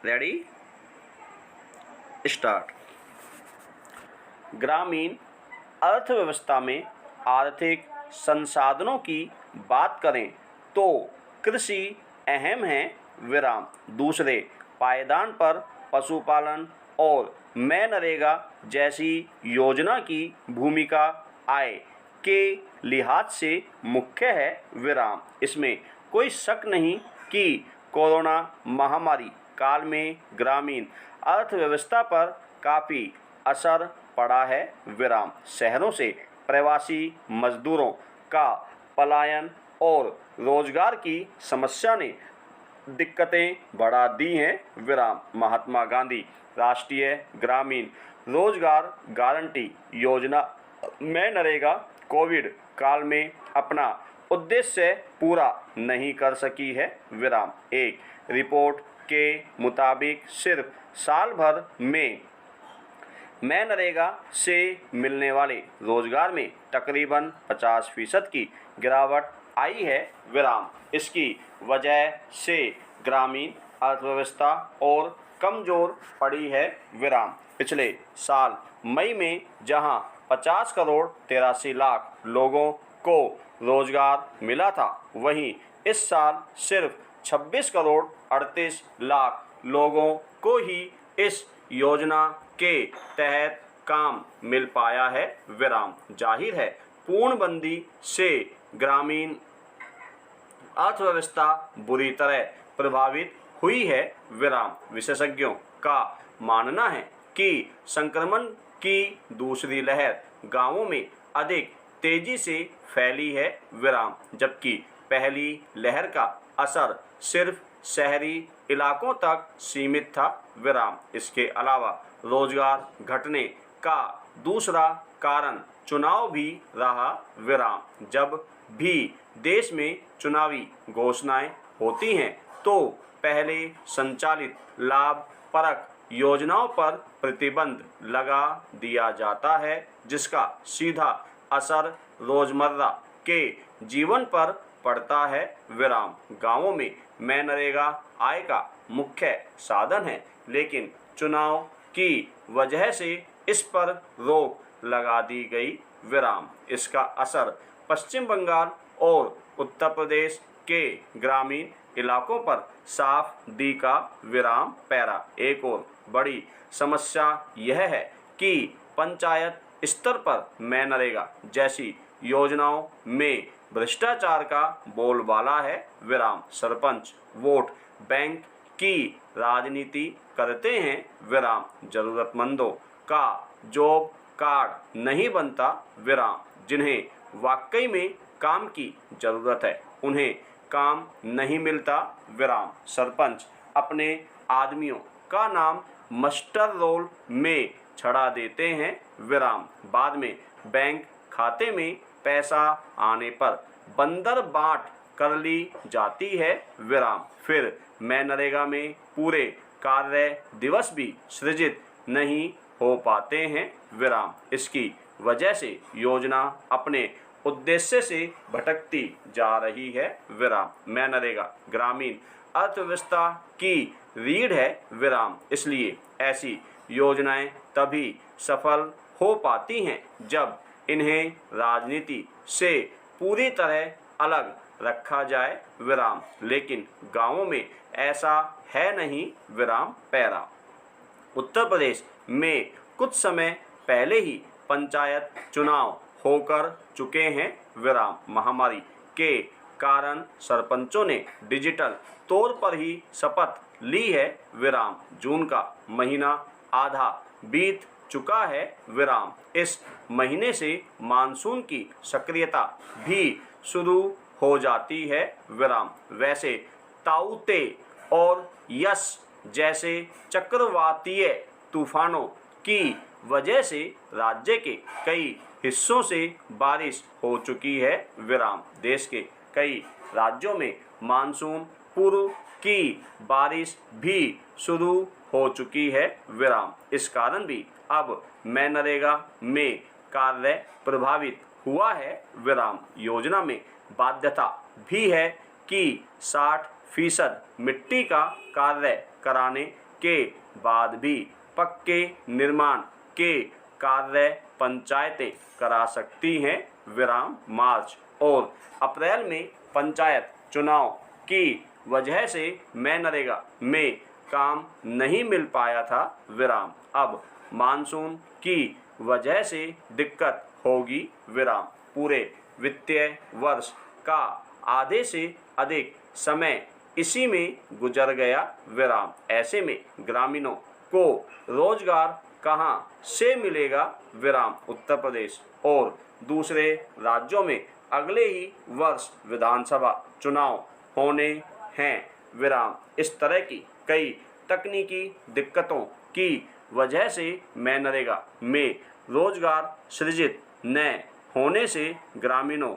Ready start. ग्रामीण अर्थव्यवस्था में आर्थिक संसाधनों की बात करें तो कृषि अहम है। विराम। दूसरे पायदान पर पशुपालन और मनरेगा जैसी योजना की भूमिका आय के लिहाज से मुख्य है। विराम। इसमें कोई शक नहीं कि कोरोना महामारी काल में ग्रामीण अर्थव्यवस्था पर काफ़ी असर पड़ा है। विराम। शहरों से प्रवासी मजदूरों का पलायन और रोजगार की समस्या ने दिक्कतें बढ़ा दी हैं। विराम। महात्मा गांधी राष्ट्रीय ग्रामीण रोजगार गारंटी योजना मनरेगा कोविड काल में अपना उद्देश्य पूरा नहीं कर सकी है। विराम। एक रिपोर्ट के मुताबिक सिर्फ साल भर में मनरेगा से मिलने वाले रोजगार में तकरीबन 50% की गिरावट आई है। विराम। इसकी वजह से ग्रामीण अर्थव्यवस्था और कमजोर पड़ी है। विराम। पिछले साल मई में जहां 50 करोड़ 83 लाख लोगों को रोजगार मिला था, वहीं इस साल सिर्फ 26 करोड़ 38 लाख लोगों को ही इस योजना के तहत काम मिल पाया है। विराम। जाहिर है पूर्णबंदी से ग्रामीण अर्थव्यवस्था बुरी तरह प्रभावित हुई है। विराम। विशेषज्ञों का मानना है कि संक्रमण की दूसरी लहर गांवों में अधिक तेजी से फैली है। विराम। जबकि पहली लहर का असर सिर्फ शहरी इलाकों तक सीमित था। विराम। इसके अलावा रोजगार घटने का दूसरा कारण चुनाव भी रहा। विराम। जब भी देश में चुनावी घोषणाएं होती हैं तो पहले संचालित लाभ परक योजनाओं पर प्रतिबंध लगा दिया जाता है, जिसका सीधा असर रोजमर्रा के जीवन पर पड़ता है। विराम। गांवों में मनरेगा आय का मुख्य साधन है, लेकिन चुनाव की वजह से इस पर रोक लगा दी गई। विराम। इसका असर पश्चिम बंगाल और उत्तर प्रदेश के ग्रामीण इलाकों पर साफ दिखा। विराम। पैरा। एक और बड़ी समस्या यह है कि पंचायत स्तर पर मनरेगा जैसी योजनाओं में भ्रष्टाचार का बोलबाला है। विराम। सरपंच वोट बैंक की राजनीति करते हैं। विराम। जरूरतमंदों का जॉब कार्ड नहीं बनता। विराम। जिन्हें वाकई में काम की जरूरत है, उन्हें काम नहीं मिलता। विराम। सरपंच अपने आदमियों का नाम मस्टर रोल में छड़ा देते हैं। विराम। बाद में बैंक खाते में पैसा आने पर बंदर बांट कर ली जाती है। विराम। फिर मनरेगा में पूरे कार्य दिवस भी सृजित नहीं हो पाते हैं। विराम। इसकी वजह से योजना अपने उद्देश्य से भटकती जा रही है। विराम। मनरेगा ग्रामीण अर्थव्यवस्था की रीढ़ है। विराम। इसलिए ऐसी योजनाएं तभी सफल हो पाती हैं जब इन्हें राजनीति से पूरी तरह अलग रखा जाए। विराम। लेकिन गांवों में ऐसा है नहीं। विराम। पैरा। उत्तर प्रदेश में कुछ समय पहले ही पंचायत चुनाव होकर चुके हैं। विराम। महामारी के कारण सरपंचों ने डिजिटल तौर पर ही शपथ ली है। विराम। जून का महीना आधा बीत चुका है। विराम। इस महीने से मानसून की सक्रियता भी शुरू हो जाती है। विराम। वैसे ताऊते और यस जैसे चक्रवातीय तूफानों की वजह से राज्य के कई हिस्सों से बारिश हो चुकी है। विराम। देश के कई राज्यों में मानसून पूर्व की बारिश भी शुरू हो चुकी है। विराम। इस कारण भी अब मनरेगा में कार्य प्रभावित हुआ है। विराम। योजना में बाध्यता भी है कि 60% मिट्टी का कार्य कराने के बाद भी पक्के निर्माण के कार्य पंचायतें करा सकती हैं। विराम मार्च। और अप्रैल में पंचायत चुनाव की वजह से मनरेगा में काम नहीं मिल पाया था। विराम। अब मानसून की वजह से दिक्कत होगी। विराम। पूरे वित्तीय वर्ष का आधे से अधिक समय इसी में गुजर गया। विराम। ऐसे में ग्रामीणों को रोजगार कहां से मिलेगा। विराम। उत्तर प्रदेश और दूसरे राज्यों में अगले ही वर्ष विधानसभा चुनाव होने हैं। विराम। इस तरह की कई तकनीकी दिक्कतों की वजह से मनरेगा में रोजगार सृजित न होने से ग्रामीणों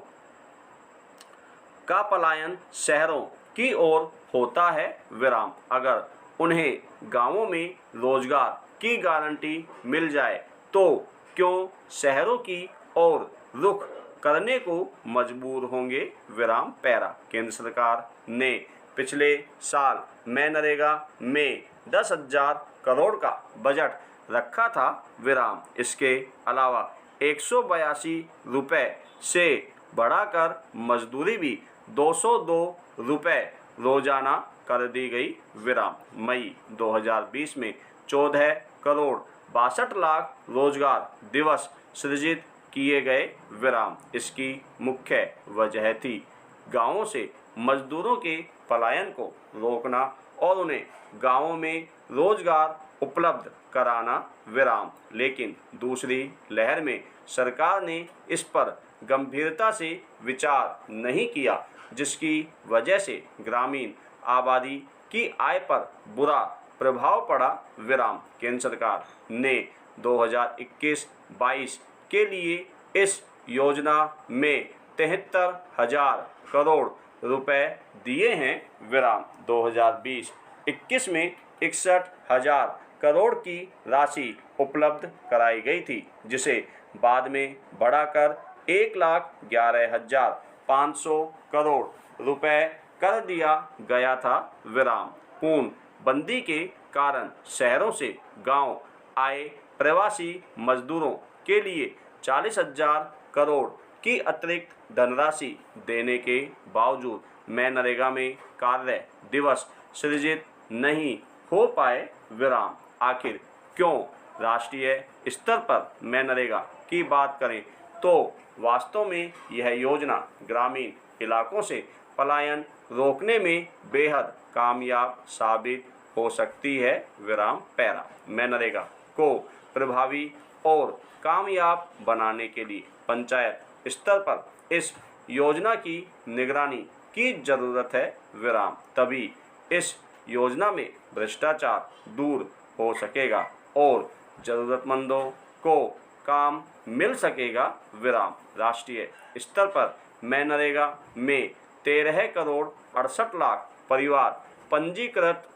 का पलायन शहरों की ओर होता है। विराम। अगर उन्हें गांवों में रोजगार की गारंटी मिल जाए तो क्यों शहरों की ओर रुख करने को मजबूर होंगे। विराम। पैरा। केंद्र सरकार ने पिछले साल मनरेगा में 10,000 करोड़ का बजट रखा था। विराम। इसके अलावा 182 रुपये से बढ़ाकर मजदूरी भी 202 रुपये रोजाना कर दी गई। विराम। मई 2020 में 14 करोड़ 62 लाख रोजगार दिवस सृजित किए गए। विराम। इसकी मुख्य वजह थी गांवों से मजदूरों के पलायन को रोकना और उन्हें गांवों में रोजगार उपलब्ध कराना। विराम। लेकिन दूसरी लहर में सरकार ने इस पर गंभीरता से विचार नहीं किया, जिसकी वजह से ग्रामीण आबादी की आय पर बुरा प्रभाव पड़ा। विराम। केंद्र सरकार ने 2021-22 के लिए इस योजना में 73,000 करोड़ रुपए दिए हैं। विराम। 2020-21 में 61,000 करोड़ की राशि उपलब्ध कराई गई थी, जिसे बाद में बढ़ाकर 1,11,500 करोड़ रुपए कर दिया गया था। विराम। पूर्ण बंदी के कारण शहरों से गांव आए प्रवासी मजदूरों के लिए 40,000 करोड़ की अतिरिक्त धनराशि देने के बावजूद मनरेगा में कार्य दिवस सृजित नहीं हो पाए। विराम। आखिर क्यों? राष्ट्रीय स्तर पर मनरेगा की बात करें तो वास्तव में यह योजना ग्रामीण इलाकों से पलायन रोकने में बेहद कामयाब साबित हो सकती है। विराम। पैरा। मनरेगा को प्रभावी और कामयाब बनाने के लिए पंचायत स्तर पर इस योजना की निगरानी की जरूरत है। विराम। तभी इस योजना में भ्रष्टाचार दूर हो सकेगा और जरूरतमंदों को काम मिल सकेगा। विराम। राष्ट्रीय स्तर पर मनरेगा में 13 करोड़ 68 लाख परिवार पंजीकृत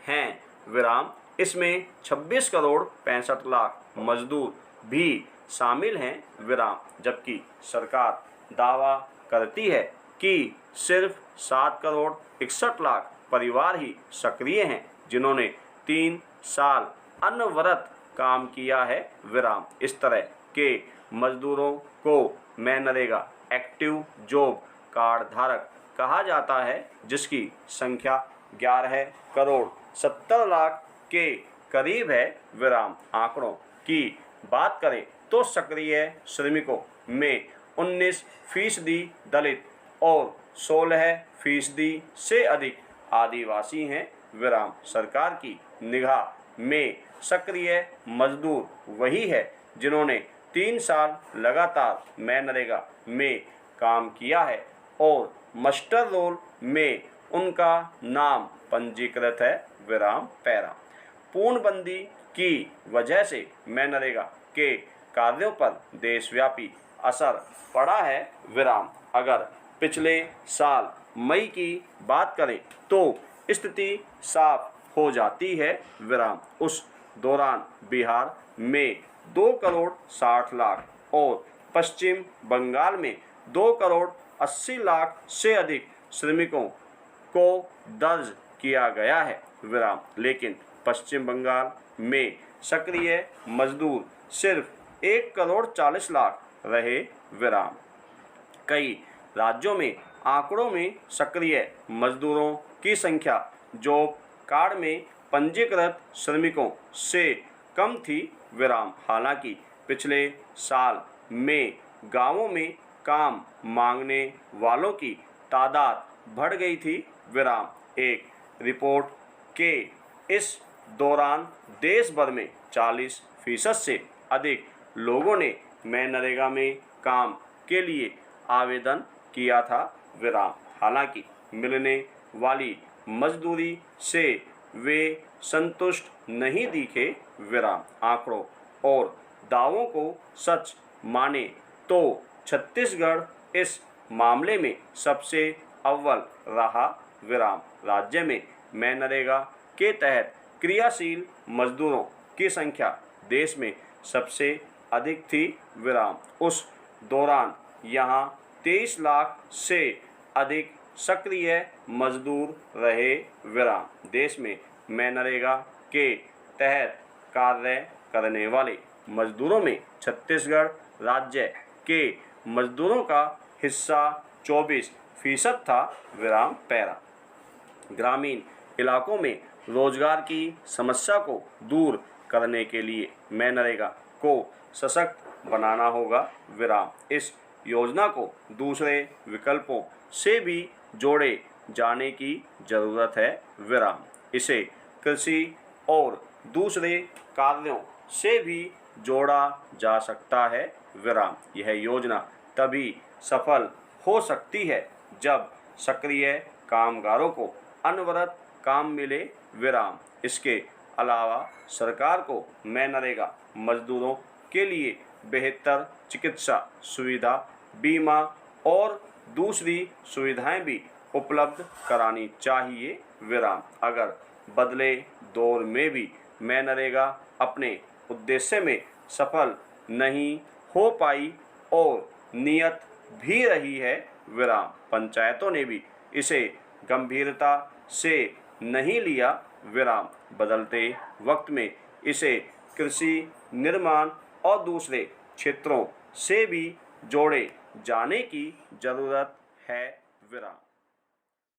हैं। विराम। इसमें 26 करोड़ 65 लाख मजदूर भी शामिल हैं। विराम। जबकि सरकार दावा करती है कि सिर्फ 7 करोड़ 61 लाख परिवार ही सक्रिय हैं, जिन्होंने 3 साल अनवरत काम किया है। विराम। इस तरह के मजदूरों को मनरेगा एक्टिव जॉब कार्ड धारक कहा जाता है, जिसकी संख्या 11 करोड़ 70 लाख के करीब है। विराम। आंकड़ों की बात करें तो सक्रिय श्रमिकों में 19% दलित और 16% से अधिक आदिवासी हैं। विराम। सरकार की निगाह में सक्रिय मजदूर वही है जिन्होंने 3 साल लगातार मनरेगा में काम किया है और मास्टर रोल में उनका नाम पंजीकृत है। विराम। पैरा। पूर्णबंदी की वजह से मनरेगा के कार्यों पर देशव्यापी असर पड़ा है। विराम। अगर पिछले साल मई की बात करें तो स्थिति साफ हो जाती है। विराम। उस दौरान बिहार में 2 करोड़ 60 लाख और पश्चिम बंगाल में 2 करोड़ 80 लाख से अधिक श्रमिकों को दर्ज किया गया है विराम। लेकिन पश्चिम बंगाल में सक्रिय मजदूर सिर्फ 1,40,00,000 रहे विराम। कई राज्यों में आंकड़ों में सक्रिय मजदूरों की संख्या जॉब कार्ड में पंजीकृत श्रमिकों से कम थी विराम। हालांकि पिछले साल में गांवों में काम मांगने वालों की तादाद बढ़ गई थी विराम। एक रिपोर्ट के इस दौरान देश भर में 40% से अधिक लोगों ने मनरेगा में काम के लिए आवेदन किया था विराम। हालांकि मिलने वाली मजदूरी से वे संतुष्ट नहीं दिखे विराम। आंकड़ों और दावों को सच माने तो छत्तीसगढ़ इस मामले में सबसे अव्वल रहा विराम। राज्य में मनरेगा के तहत क्रियाशील मजदूरों की संख्या देश में सबसे अधिक थी विराम। उस दौरान यहाँ 23 लाख से अधिक सक्रिय मजदूर रहे विराम। देश में मनरेगा के तहत कार्य करने वाले मजदूरों में छत्तीसगढ़ राज्य के मजदूरों का हिस्सा 24% था विराम। पैरा ग्रामीण इलाकों में रोजगार की समस्या को दूर करने के लिए मनरेगा को सशक्त बनाना होगा विराम। इस योजना को दूसरे विकल्पों से भी जोड़े जाने की जरूरत है विराम। इसे कृषि और दूसरे कार्यों से भी जोड़ा जा सकता है विराम। यह योजना तभी सफल हो सकती है जब सक्रिय कामगारों को अनवरत काम मिले विराम। इसके अलावा सरकार को मनरेगा मजदूरों के लिए बेहतर चिकित्सा सुविधा, बीमा और दूसरी सुविधाएं भी उपलब्ध करानी चाहिए विराम। अगर बदले दौर में भी मनरेगा अपने उद्देश्य में सफल नहीं हो पाई और नियत भी रही है विराम। पंचायतों ने भी इसे गंभीरता से नहीं लिया विराम। बदलते वक्त में इसे कृषि, निर्माण और दूसरे क्षेत्रों से भी जोड़े जाने की जरूरत है विराम।